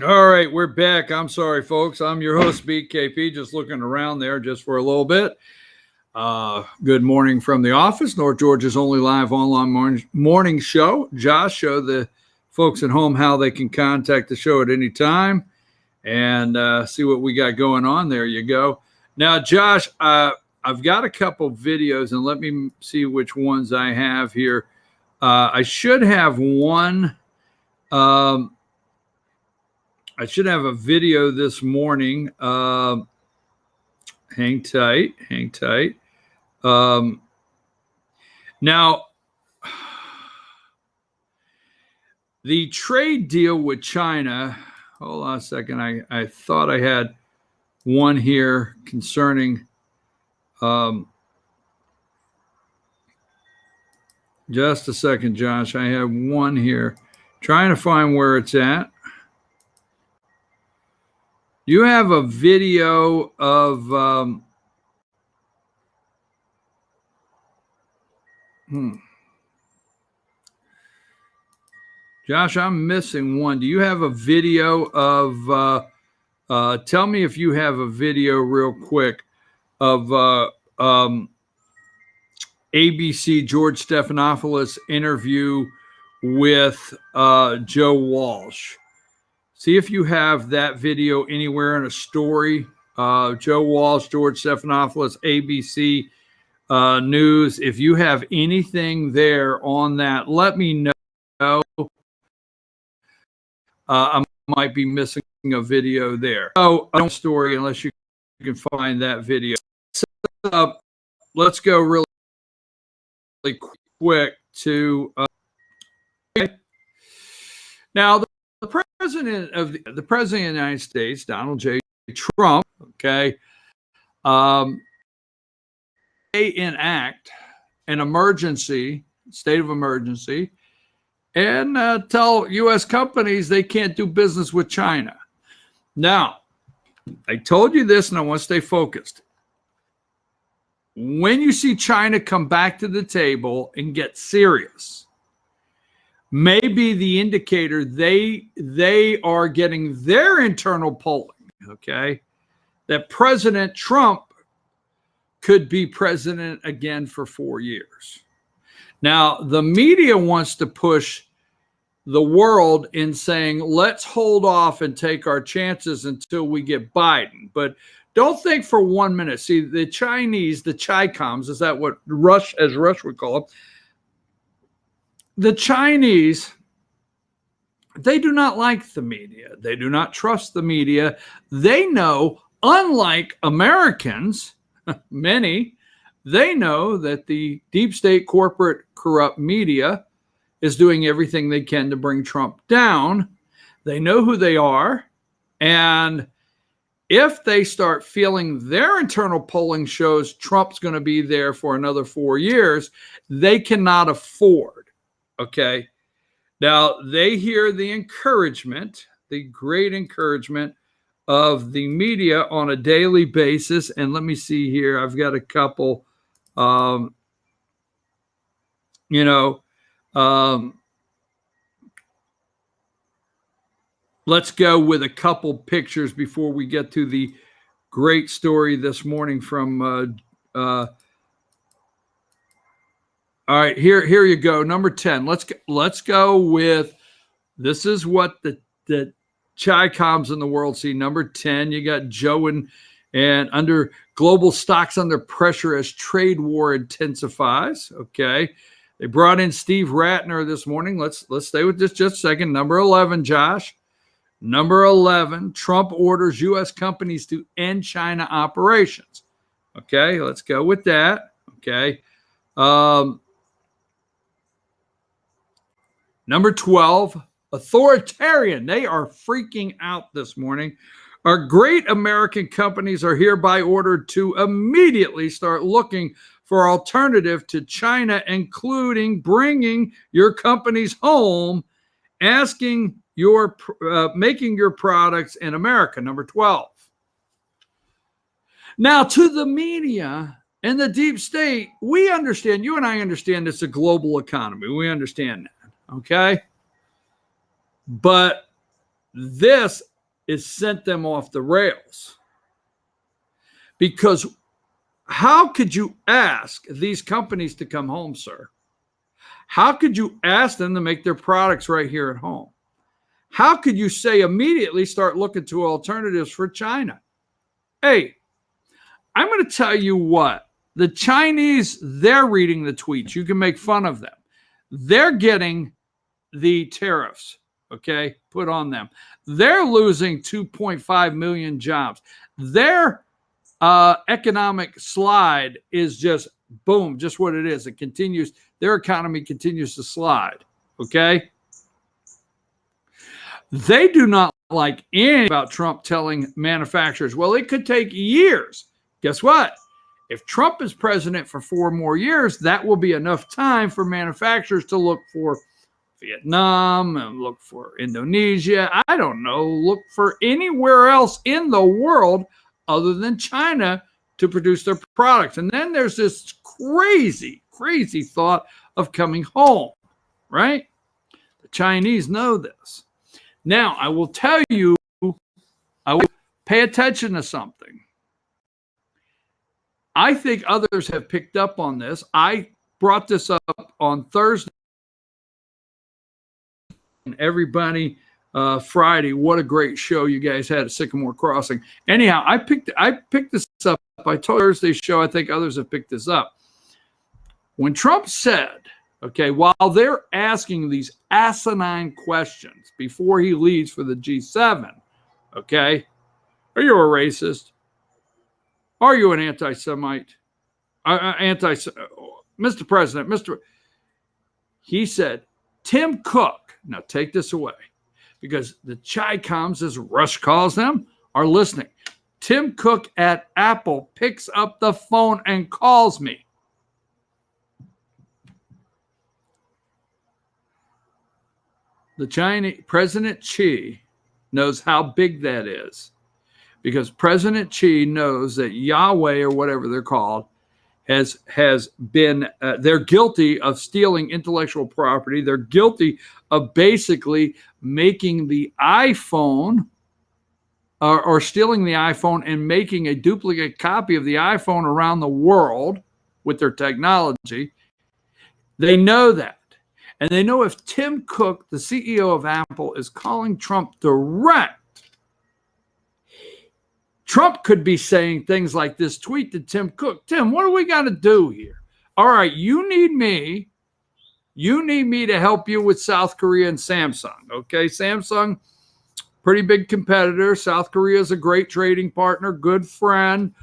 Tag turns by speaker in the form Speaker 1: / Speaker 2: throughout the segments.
Speaker 1: All right, we're back. I'm sorry, folks. I'm your host, BKP, just looking around there just for a little bit. Good morning from the office, North Georgia's only live online morning show. Josh, show the folks at home how they can contact the show at any time and see what we got going on. There you go. Now, Josh, I've got a couple videos, and let me see which ones I have here. I should have one. I should have a video this morning. Hang tight, hang tight. Now, the trade deal with China, hold on a second. I thought I had one here concerning, just a second, Josh. I have one here. Trying to find where it's at. You have a video of, Josh, I'm missing one. Do you have a video of, tell me if you have a video real quick of ABC George Stephanopoulos interview with Joe Walsh. See if you have that video anywhere in a story. Joe Walsh, George Stephanopoulos, ABC News. If you have anything there on that, let me know. I might be missing a video there. So, I don't story unless you can find that video. So, let's go really quick to now the president of the United States, Donald J. Trump, okay, they enact an emergency, state of emergency, and tell U.S. companies they can't do business with China. Now, I told you this, and I want to stay focused. When you see China come back to the table and get serious, maybe the indicator they are getting their internal polling, okay, that President Trump could be president again for 4 years. Now, the media wants to push the world in saying, let's hold off and take our chances until we get Biden. But don't think for 1 minute. See, the Chinese, the Chi-coms, is that what Rush would call them? The Chinese, they do not like the media. They do not trust the media. They know, unlike Americans, many, they know that the deep state corporate corrupt media is doing everything they can to bring Trump down. They know who they are. And if they start feeling their internal polling shows Trump's going to be there for another 4 years, they cannot afford. Okay. Now they hear the encouragement, the great encouragement of the media on a daily basis. And let me see here. I've got a couple, let's go with a couple pictures before we get to the great story this morning from all right, here you go. Number 10. Let's go with, this is what the Chi-coms in the world see. Number 10, you got Joe and under global stocks under pressure as trade war intensifies. Okay. They brought in Steve Ratner this morning. Let's stay with this just a second. Number 11, Josh. Number 11, Trump orders U.S. companies to end China operations. Okay, let's go with that. Okay. Number 12, authoritarian. They are freaking out this morning. Our great American companies are hereby ordered to immediately start looking for alternative to China, including bringing your companies home, making your products in America. Number 12. Now, to the media and the deep state, we understand, you and I understand it's a global economy. We understand that. Okay. But This is sent them off the rails. Because how could you ask these companies to come home, sir? How could you ask them to make their products right here at home? How could you say immediately start looking to alternatives for China? Hey, I'm going to tell you what. The Chinese, they're reading the tweets. You can make fun of them. They're getting the tariffs, okay, put on them. They're losing 2.5 million jobs. Their economic slide is just boom, just what it is. It continues. Their economy continues to slide, okay? They do not like any about Trump telling manufacturers, well, it could take years. Guess what? If Trump is president for 4 more years, that will be enough time for manufacturers to look for Vietnam and look for Indonesia. I don't know, look for anywhere else in the world other than China to produce their products. And then there's this crazy, crazy thought of coming home, right? The Chinese know this. Now, I will tell you, I will pay attention to something. I think others have picked up on this. I brought this up on Thursday. And everybody, Friday, what a great show you guys had at Sycamore Crossing. Anyhow, I picked this up. I told Thursday's show, I think others have picked this up. When Trump said, okay, while they're asking these asinine questions before he leaves for the G7, okay, are you a racist? Are you an anti-Semite? Mr. President, he said, Tim Cook, now take this away, because the Chi-Coms, as Rush calls them, are listening. Tim Cook at Apple picks up the phone and calls me. The Chinese President Xi knows how big that is, because President Xi knows that Yahweh, or whatever they're called, has been, they're guilty of stealing intellectual property. They're guilty of basically making the iPhone or stealing the iPhone and making a duplicate copy of the iPhone around the world with their technology. They know that. And they know if Tim Cook, the CEO of Apple, is calling Trump direct, Trump could be saying things like this tweet to Tim Cook. Tim, what do we got to do here? All right, you need me to help you with South Korea and Samsung. Okay, Samsung, pretty big competitor. South Korea is a great trading partner, good friend,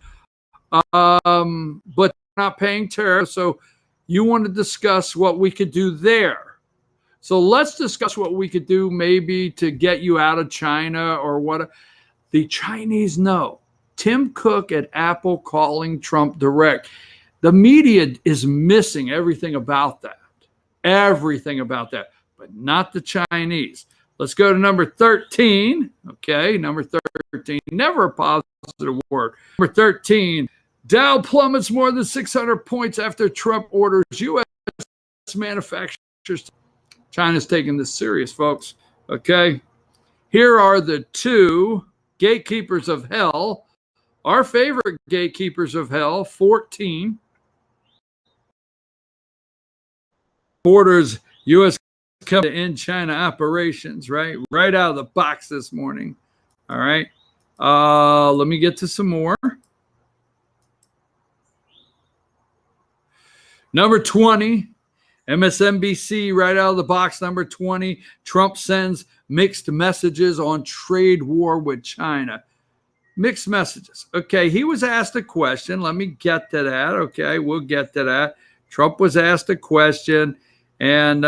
Speaker 1: but not paying tariffs. So you want to discuss what we could do there. So let's discuss what we could do maybe to get you out of China or what. The Chinese know. Tim Cook at Apple calling Trump direct. The media is missing everything about that. Everything about that, but not the Chinese. Let's go to number 13. Okay, number 13. Never a positive word. Number 13. Dow plummets more than 600 points after Trump orders U.S. manufacturers. China's taking this serious, folks. Okay. Here are the 2 gatekeepers of hell. Our favorite gatekeepers of hell, 14. Borders U.S. company in China operations, right? Right out of the box this morning. All right. Let me get to some more. Number 20, MSNBC, right out of the box, number 20. Trump sends mixed messages on trade war with China. Mixed messages. Okay, he was asked a question. Let me get to that. Okay, we'll get to that. Trump was asked a question, and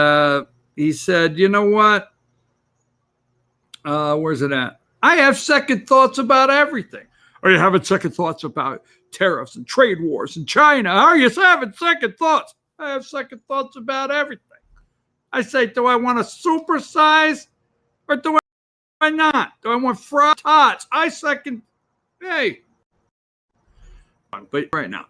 Speaker 1: he said, you know what? Where's it at? I have second thoughts about everything. Are you having second thoughts about tariffs and trade wars in China? Are you having second thoughts? I have second thoughts about everything. I say, do I want to supersize or do I not? Do I want fried tots? I second. Hey, but right now.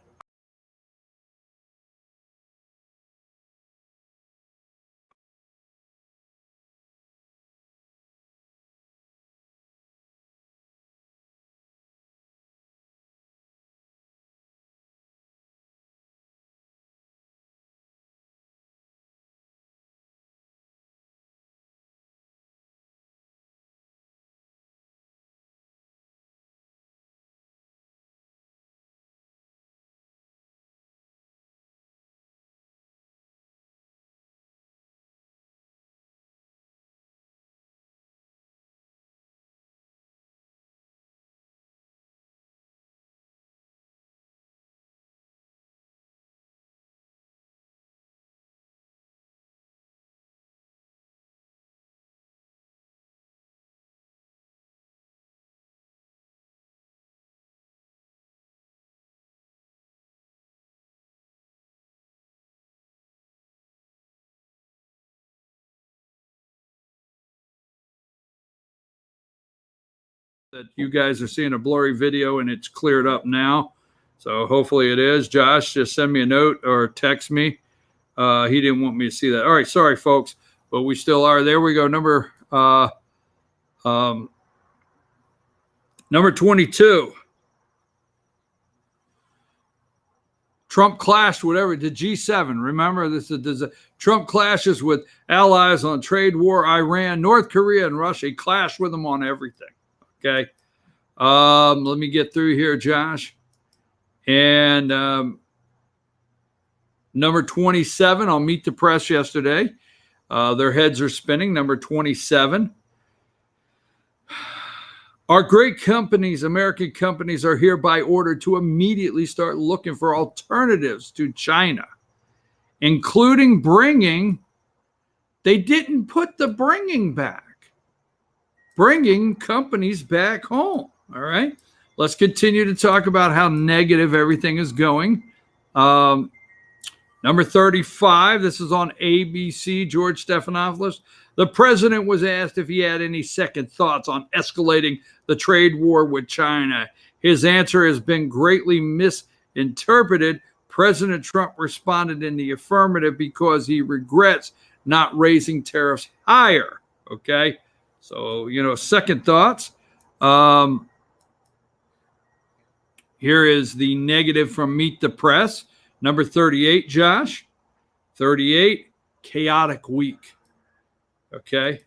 Speaker 1: that you guys are seeing a blurry video and it's cleared up now. So hopefully it is. Josh, just send me a note or text me. He didn't want me to see that. All right, sorry, folks, but we still are. There we go. Number 22. Trump clashed whatever the G7. Remember, this is Trump clashes with allies on trade war, Iran, North Korea, and Russia. He clashed with them on everything. Okay. Let me get through here, Josh. And number 27, I'll Meet the Press yesterday. Their heads are spinning. Number 27. Our great companies, American companies, are hereby ordered to immediately start looking for alternatives to China, including bringing, they didn't put the bringing back, bringing companies back home. All right. Let's continue to talk about how negative everything is going. Number 35, this is on ABC, George Stephanopoulos. The president was asked if he had any second thoughts on escalating the trade war with China. His answer has been greatly misinterpreted. President Trump responded in the affirmative because he regrets not raising tariffs higher. Okay, so, second thoughts. Here is the negative from Meet the Press. Number 38, Josh. 38, chaotic week. Okay.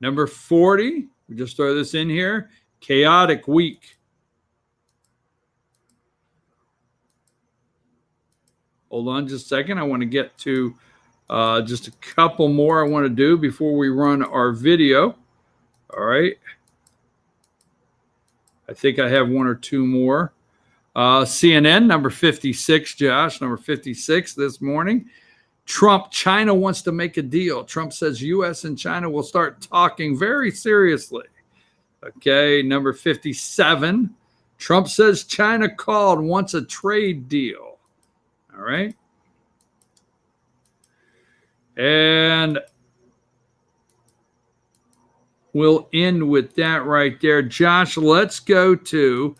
Speaker 1: Number 40, we just throw this in here. Chaotic week. Hold on just a second. I want to get to just a couple more I want to do before we run our video. All right. I think I have one or two more. CNN, number 56, Josh, number 56 this morning. Trump, China wants to make a deal. Trump says U.S. and China will start talking very seriously. Okay, number 57. Trump says China called, wants a trade deal. All right. And we'll end with that right there. Josh, let's go to,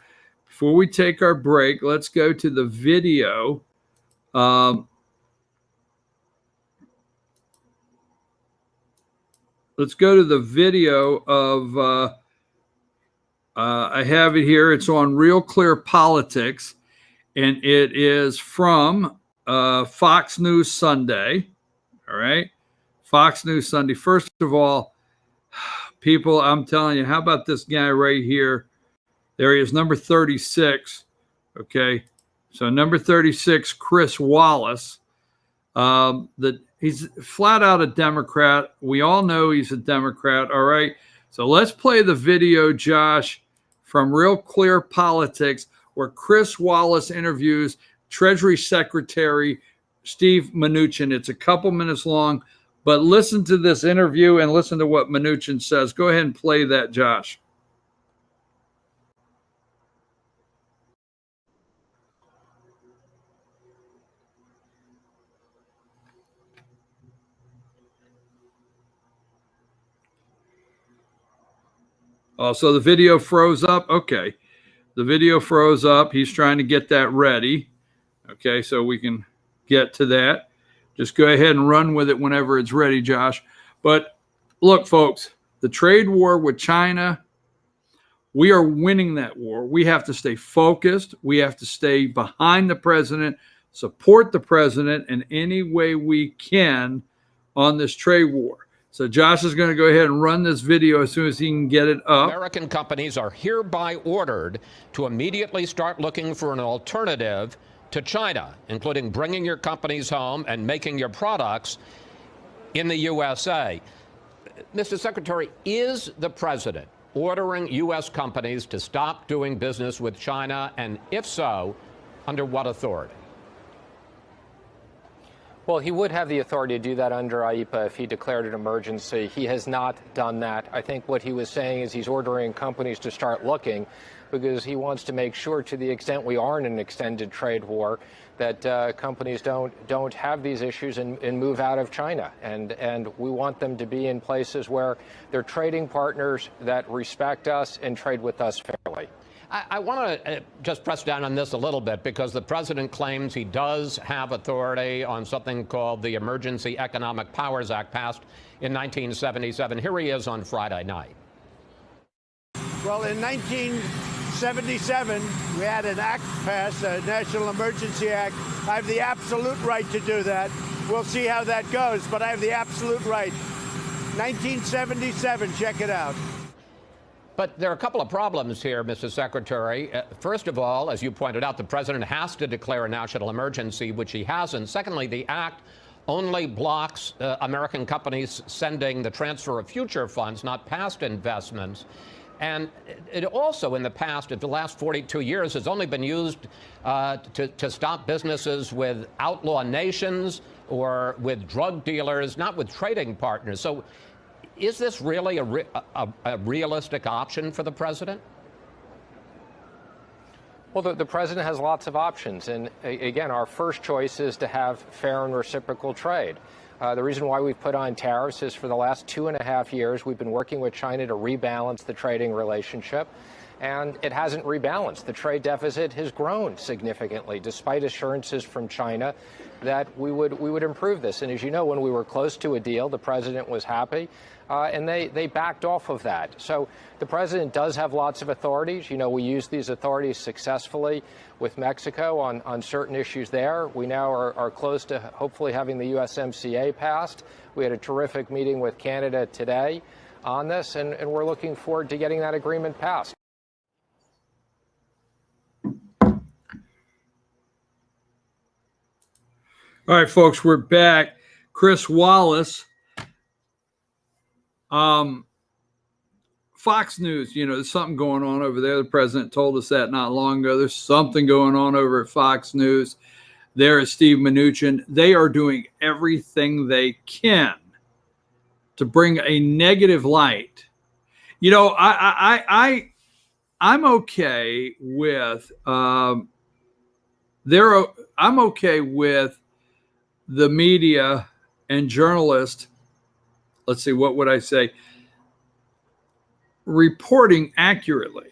Speaker 1: before we take our break, let's go to the video. Let's go to the video of, I have it here. It's on Real Clear Politics, and it is from Fox News Sunday. All right. Fox News Sunday. First of all, people, I'm telling you, how about this guy right here? There he is, number 36. Okay. So number 36, Chris Wallace. He's flat out a Democrat. We all know he's a Democrat. All right. So let's play the video, Josh, from Real Clear Politics, where Chris Wallace interviews Treasury Secretary Steve Mnuchin. It's a couple minutes long, but listen to this interview and listen to what Mnuchin says. Go ahead and play that, Josh. Oh, so the video froze up? Okay. The video froze up. He's trying to get that ready. Okay, so we can get to that. Just go ahead and run with it whenever it's ready, Josh. But look, folks, the trade war with China, we are winning that war. We have to stay focused. We have to stay behind the president, support the president in any way we can on this trade war. So Josh is going to go ahead and run this video as soon as he can get it up.
Speaker 2: American companies are hereby ordered to immediately start looking for an alternative to China, including bringing your companies home and making your products in the USA. Mr. Secretary, is the president ordering U.S. companies to stop doing business with China? And if so, under what authority?
Speaker 3: Well, he would have the authority to do that under IEPA if he declared an emergency. He has not done that. I think what he was saying is he's ordering companies to start looking because he wants to make sure, to the extent we are in an extended trade war, that companies don't have these issues and move out of China. And we want them to be in places where they're trading partners that respect us and trade with us fairly.
Speaker 2: I want to just press down on this a little bit because the president claims he does have authority on something called the Emergency Economic Powers Act passed in 1977. Here he is on Friday night.
Speaker 4: Well, in 1977, we had an act passed, a National Emergency Act. I have the absolute right to do that. We'll see how that goes, but I have the absolute right. 1977, check it out.
Speaker 2: But there are a couple of problems here, Mr. Secretary. First of all, as you pointed out, the president has to declare a national emergency, which he hasn't. Secondly, the act only blocks American companies sending the transfer of future funds, not past investments. And it also, in the past, in the last 42 years, has only been used to stop businesses with outlaw nations or with drug dealers, not with trading partners. So is this really a realistic option for the president?
Speaker 3: Well, the president has lots of options. And again, our first choice is to have fair and reciprocal trade. The reason why we've put on tariffs is for the last 2.5 years, we've been working with China to rebalance the trading relationship. And it hasn't rebalanced. The trade deficit has grown significantly, despite assurances from China that we would improve this. And as you know, when we were close to a deal, the president was happy, and they backed off of that. So the president does have lots of authorities. You know, we used these authorities successfully with Mexico on certain issues there. We now are close to hopefully having the USMCA passed. We had a terrific meeting with Canada today on this, and we're looking forward to getting that agreement passed.
Speaker 1: All right, folks, we're back. Chris Wallace, Fox News, you know, there's something going on over there. The president told us that not long ago. There's something going on over at Fox News. There is Steve Mnuchin. They are doing everything they can to bring a negative light. You know, I'm okay with I'm okay with the media and journalists, let's see, what would I say, reporting accurately.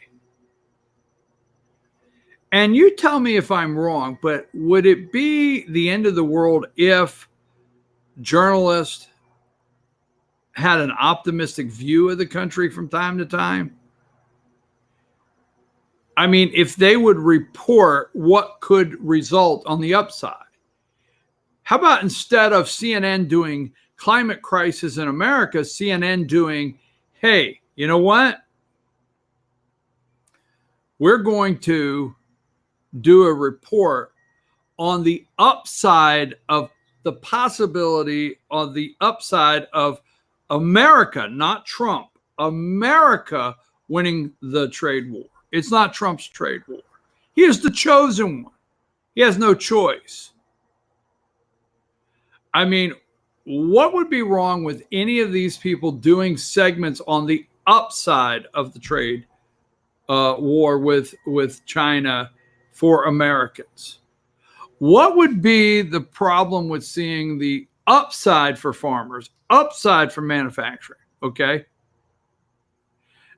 Speaker 1: And you tell me if I'm wrong, but would it be the end of the world if journalists had an optimistic view of the country from time to time? I mean, if they would report what could result on the upside. How about instead of CNN doing climate crisis in America, CNN doing, hey, you know what? We're going to do a report on the upside of the possibility on the upside of America, not Trump, America winning the trade war. It's not Trump's trade war. He is the chosen one. He has no choice. I mean, what would be wrong with any of these people doing segments on the upside of the trade war with China for Americans? What would be the problem with seeing the upside for farmers, upside for manufacturing? Okay.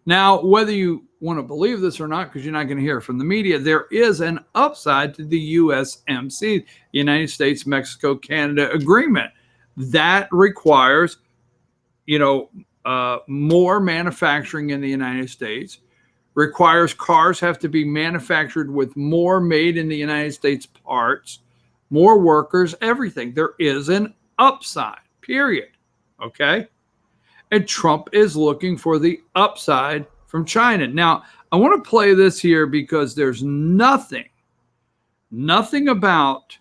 Speaker 1: Now, whether you want to believe this or not, because you're not going to hear it from the media, there is an upside to the USMC, the United States, Mexico, Canada agreement. That requires, more manufacturing in the United States, requires cars have to be manufactured with more made in the United States parts, more workers, everything. There is an upside, period. Okay? And Trump is looking for the upside from China. Now, I want to play this here because there's nothing about,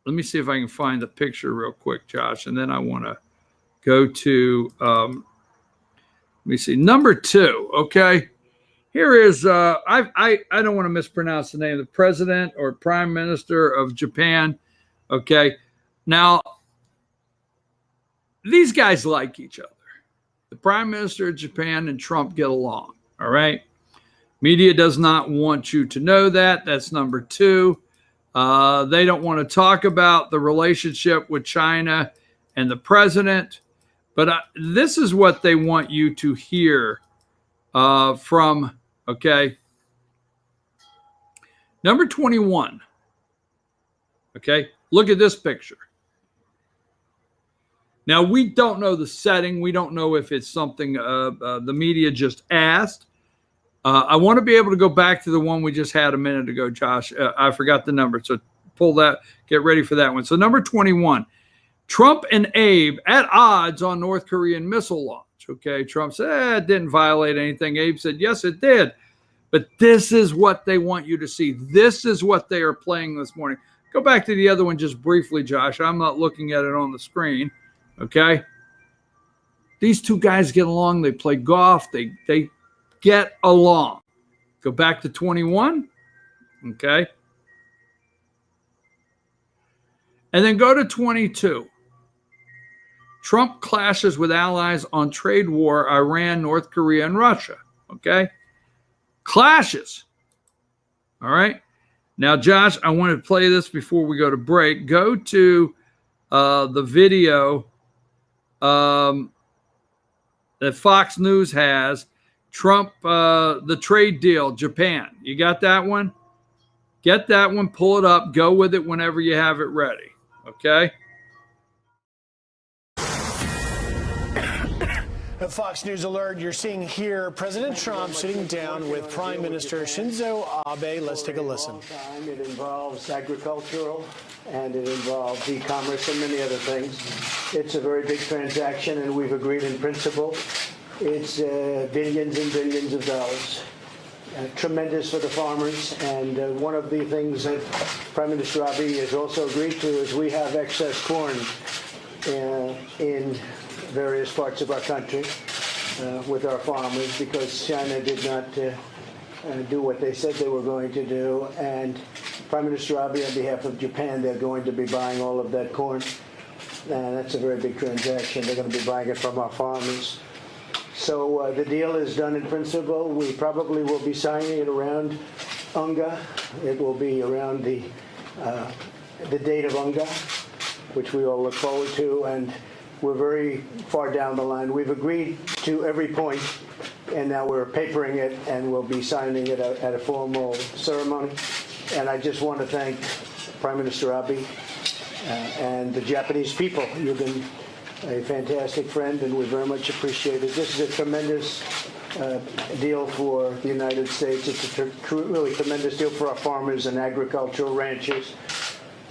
Speaker 1: let me see if I can find the picture real quick, Josh, and then I want to go to, let me see, number 2, okay? Here is, I don't want to mispronounce the name, the president or prime minister of Japan, Okay. Now, these guys like each other. The Prime Minister of Japan and Trump get along. All right. Media does not want you to know that. That's number two. They don't want to talk about the relationship with China and the president. But this is what they want you to hear from, okay? Number 21. Okay, look at this picture. Now, we don't know the setting. We don't know if it's something the media just asked. I want to be able to go back to the one we just had a minute ago, Josh. I forgot the number, so pull that, get ready for that one. So number 21, Trump and Abe at odds on North Korean missile launch. Okay, Trump said it didn't violate anything. Abe said, yes, it did. But this is what they want you to see. This is what they are playing this morning. Go back to the other one just briefly, Josh. I'm not looking at it on the screen. Okay. These two guys get along. They play golf. They get along. Go back to 21. Okay. And then go to 22. Trump clashes with allies on trade war, Iran, North Korea, and Russia. Okay. Clashes. All right. Now, Josh, I want to play this before we go to break. Go to the video that Fox News has. Trump, the trade deal, Japan. You got that one? Get that one, pull it up, go with it whenever you have it ready. Okay?
Speaker 5: A Fox News alert, you're seeing here President Trump sitting down with Prime Minister Shinzo Abe. Let's take a listen.
Speaker 4: It involves agricultural and it involves e-commerce and many other things. It's a very big transaction and we've agreed in principle. It's billions and billions of dollars. Tremendous for the farmers, and one of the things that Prime Minister Abe has also agreed to is we have excess corn in various parts of our country with our farmers because China did not do what they said they were going to do, and Prime Minister Abe, on behalf of Japan, they're going to be buying all of that corn, and that's a very big transaction. They're going to be buying it from our farmers. So the deal is done in principle. We probably will be signing it around UNGA. It will be around the date of UNGA, which we all look forward to, and we're very far down the line. We've agreed to every point, and now we're papering it, and we'll be signing it at a formal ceremony. And I just want to thank Prime Minister Abe and the Japanese people. You've been a fantastic friend, and we very much appreciate it. This is a tremendous deal for the United States. It's a really tremendous deal for our farmers and agricultural ranchers,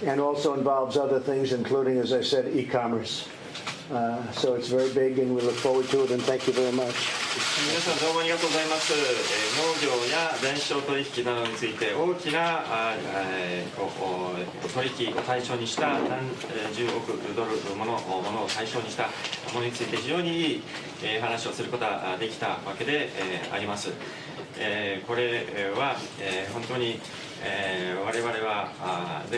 Speaker 4: and also involves other things, including, as I said, e-commerce. So it's very big, and we look forward to it, and thank you very much.
Speaker 6: 皆さんどうもありがとうございます。農業や電商取引などについて大きな取引を対象にした10億ドルものを対象にしたものについて非常にいい話をすることができたわけであります。これは本当に我々は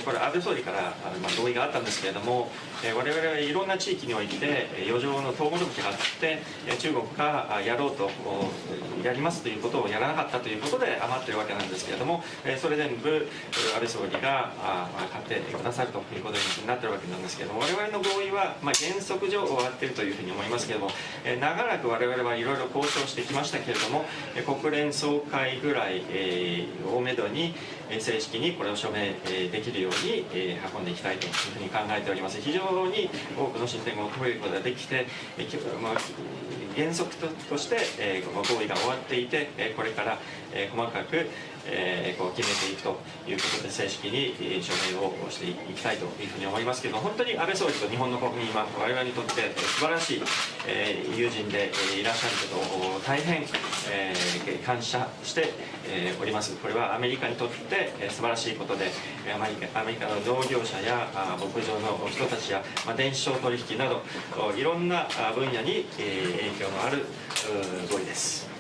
Speaker 6: これ安倍総理から同意があったんですけれども、我々はいろんな地域において余剰のトウモロコシがあって中国がやろうとやりますということをやらなかったということで余っているわけなんですけれども、それ全部安倍総理が買ってくださるということになっているわけなんですけれども、我々の合意は原則上終わっているというふうに思いますけれども、長らく我々はいろいろ交渉してきましたけれども、国連総会ぐらいをめどに正式にこれを署名できるように運んでいきたいというふうに考えております。非常に多くの進展を遂げることができて、原則として合意が終わっていて、これから細かく決めていくということで正式に署名をしていきたいというふうに思いますけども、本当に安倍総理と日本の国民は我々にとって素晴らしい友人でいらっしゃることを大変感謝しております。これはアメリカにとって素晴らしいことで、アメリカの農業者や牧場の人たちや電商取引などいろんな分野に影響のある合意です。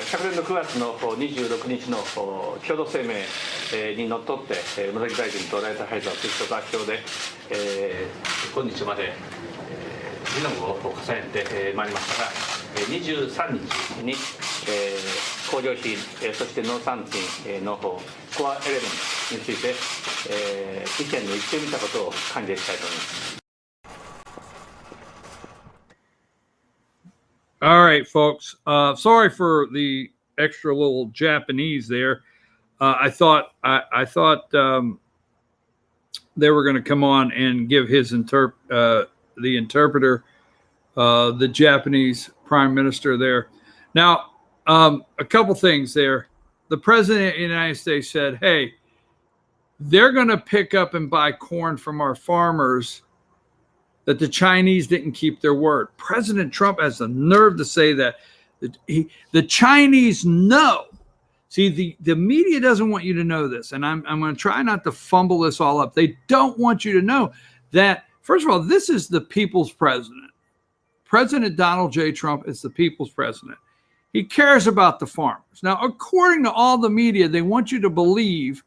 Speaker 7: 昨年の9月の26日の共同声明にのっとって、野崎大臣とライトハイザーといった座標で、今日まで、議論を重ねてまいりましたが、23日に、工業品、そして農産品の方、コアエレメントについて、意見の一致を見たことを歓迎したいと思います。
Speaker 1: All right, folks. Sorry for the extra little Japanese there. I thought they were going to come on and give his the interpreter, the Japanese prime minister there. Now, a couple things there. The president of the United States said, "Hey, they're going to pick up and buy corn from our farmers." That the Chinese didn't keep their word. President Trump has the nerve to say that. The Chinese know. See, the media doesn't want you to know this, and I'm going to try not to fumble this all up. They don't want you to know that, first of all, this is the people's president. President Donald J. Trump is the people's president. He cares about the farmers. Now, according to all the media, they want you to believe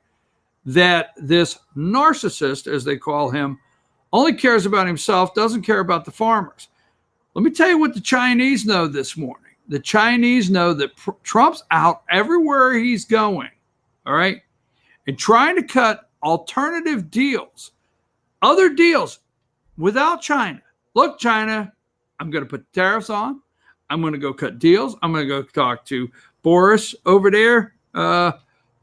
Speaker 1: that this narcissist, as they call him, only cares about himself, doesn't care about the farmers. Let me tell you what the Chinese know this morning. The Chinese know that Trump's out everywhere he's going, all right, and trying to cut alternative deals, other deals without China. Look, China, I'm going to put tariffs on. I'm going to go cut deals. I'm going to go talk to Boris over there.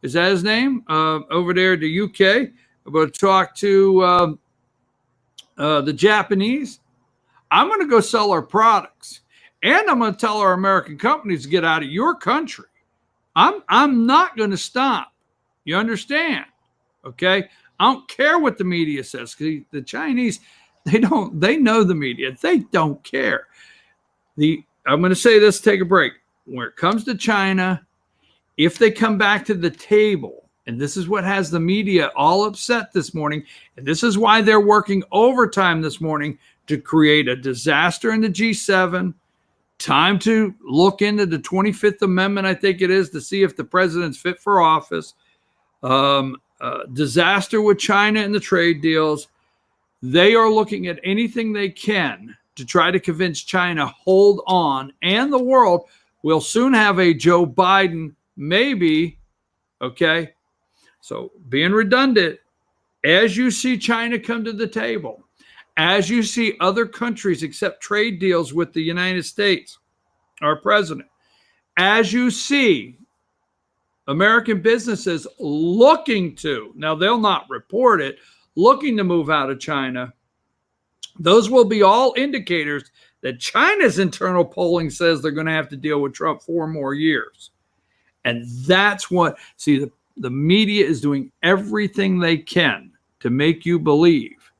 Speaker 1: Is that his name? Over there in the UK. I'm going to talk to the Japanese. I'm going to go sell our products, and I'm going to tell our American companies to get out of your country. I'm not going to stop. You understand? Okay. I don't care what the media says. The Chinese, they know the media. They don't care. I'm going to say this, take a break. When it comes to China, if they come back to the table, and this is what has the media all upset this morning. And this is why they're working overtime this morning to create a disaster in the G7. Time to look into the 25th Amendment, I think it is, to see if the president's fit for office. Disaster with China and the trade deals. They are looking at anything they can to try to convince China, hold on, and the world will soon have a Joe Biden, maybe, okay? So being redundant, as you see China come to the table, as you see other countries accept trade deals with the United States, our president, as you see American businesses looking to, now they'll not report it, looking to move out of China, those will be all indicators that China's internal polling says they're going to have to deal with Trump 4 more years. And that's what, see, the media is doing everything they can to make you believe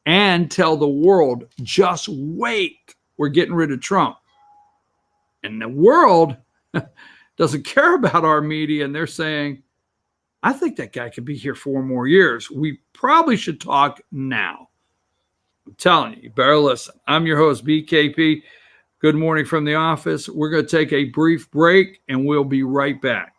Speaker 1: and tell the world, just wait, we're getting rid of Trump. And the world doesn't care about our media, and they're saying, I think that guy could be here 4 more years. We probably should talk now. I'm telling you, you better listen. I'm your host, BKP. Good morning from the office. We're going to take a brief break, and we'll be right back.